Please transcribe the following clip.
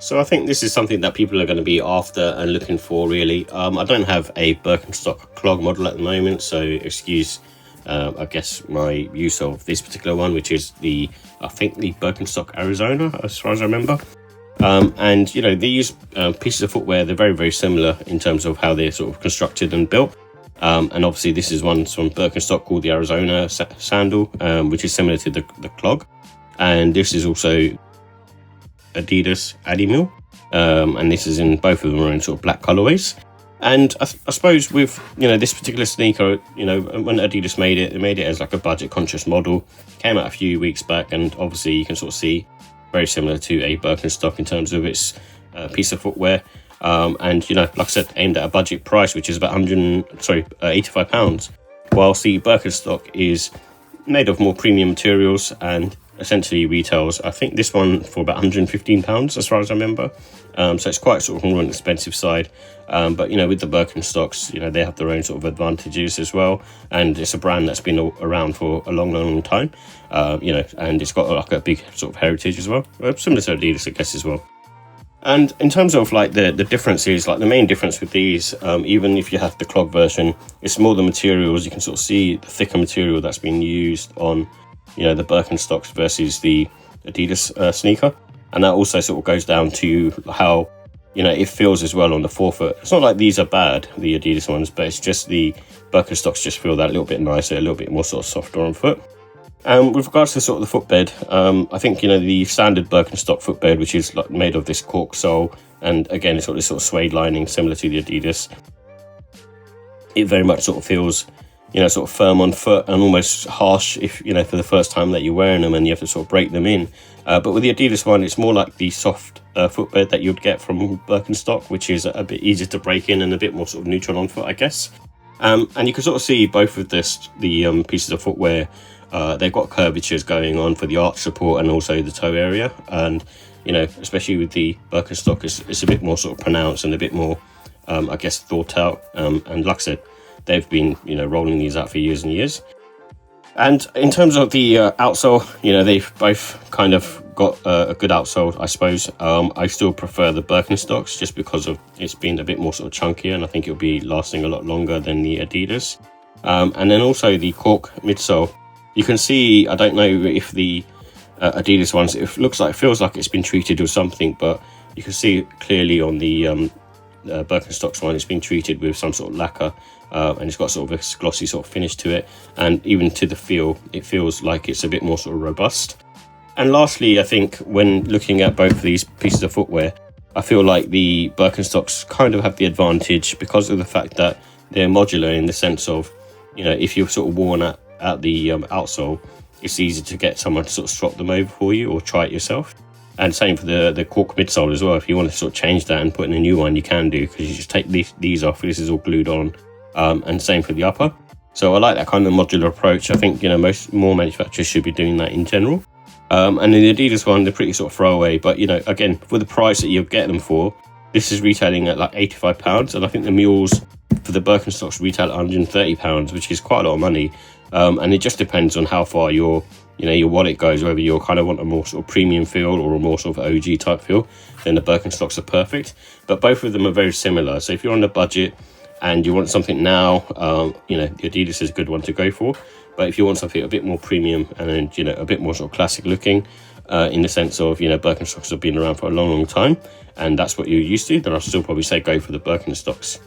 So I think this is something that people are going to be after and looking for, really. I don't have a Birkenstock Clog model at the moment, so excuse, I guess, my use of this particular one, which is I think the Birkenstock Arizona, as far as I remember. And, you know, these pieces of footwear, they're very, very similar in terms of how they're sort of constructed and built. And obviously this is one from Birkenstock called the Arizona Sandal, which is similar to the Clog. And this is also Adidas Adimule, and this is in both of them are in sort of black colorways. And I suppose with, you know, this particular sneaker, you know, when Adidas made it, they made it as like a budget conscious model. Came out a few weeks back, and obviously you can sort of see very similar to a Birkenstock in terms of its piece of footwear. And, you know, like I said, aimed at a budget price, which is about £85, whilst the Birkenstock is made of more premium materials and essentially retails, I think, this one for about £115 as far as I remember. So it's quite sort of more on the expensive side. But, you know, with the Birkenstocks, you know, they have their own sort of advantages as well. And it's a brand that's been around for a long, long, long time, you know, and it's got like a big sort of heritage as well. Similar to Adidas, I guess, as well. And in terms of like the differences, like the main difference with these, even if you have the Clog version, it's more the materials. You can sort of see the thicker material that's been used on, you know, the Birkenstocks versus the Adidas sneaker. And that also sort of goes down to how, you know, it feels as well on the forefoot. It's not like these are bad, the Adidas ones, but it's just the Birkenstocks just feel that a little bit nicer, a little bit more sort of softer on foot. With regards to sort of the footbed, I think, you know, the standard Birkenstock footbed, which is like made of this cork sole, and again, it's got this sort of suede lining similar to the Adidas. It very much sort of feels, you know, sort of firm on foot and almost harsh if, you know, for the first time that you're wearing them and you have to sort of break them in. But with the Adidas one, it's more like the soft footbed that you'd get from Birkenstock, which is a bit easier to break in and a bit more sort of neutral on foot, I guess. And you can sort of see both of the pieces of footwear. They've got curvatures going on for the arch support and also the toe area. And, you know, especially with the Birkenstock, it's a bit more sort of pronounced and a bit more, I guess, thought out. And like I said, they've been, you know, rolling these out for years and years. And in terms of the outsole, you know, they've both kind of got a good outsole, I suppose. I still prefer the Birkenstocks just because of it's been a bit more sort of chunkier, and I think it'll be lasting a lot longer than the Adidas. And then also the cork midsole. You can see, I don't know if the Adidas ones, it feels like it's been treated with something, but you can see clearly on the Birkenstocks one, it's been treated with some sort of lacquer, and it's got sort of a glossy sort of finish to it, and even to the feel, it feels like it's a bit more sort of robust. And lastly, I think when looking at both of these pieces of footwear, I feel like the Birkenstocks kind of have the advantage because of the fact that they're modular in the sense of, you know, if you're sort of worn at the outsole, it's easy to get someone to sort of swap them over for you or try it yourself. And same for the cork midsole as well. If you want to sort of change that and put in a new one, you can do, because you just take these off. This is all glued on. And same for the upper. So I like that kind of modular approach. I think, you know, more manufacturers should be doing that in general. And in the Adidas one, they're pretty sort of throwaway. But, you know, again, for the price that you'll get them for, this is retailing at like £85. And I think the Mules for the Birkenstocks retail at £130, which is quite a lot of money. And it just depends on how far your wallet goes, whether you kind of want a more sort of premium feel or a more sort of OG type feel, then the Birkenstocks are perfect. But both of them are very similar. So if you're on a budget and you want something now, you know, the Adidas is a good one to go for. But if you want something a bit more premium and, you know, a bit more sort of classic looking, in the sense of, you know, Birkenstocks have been around for a long, long time, and that's what you're used to, then I'll still probably say go for the Birkenstocks.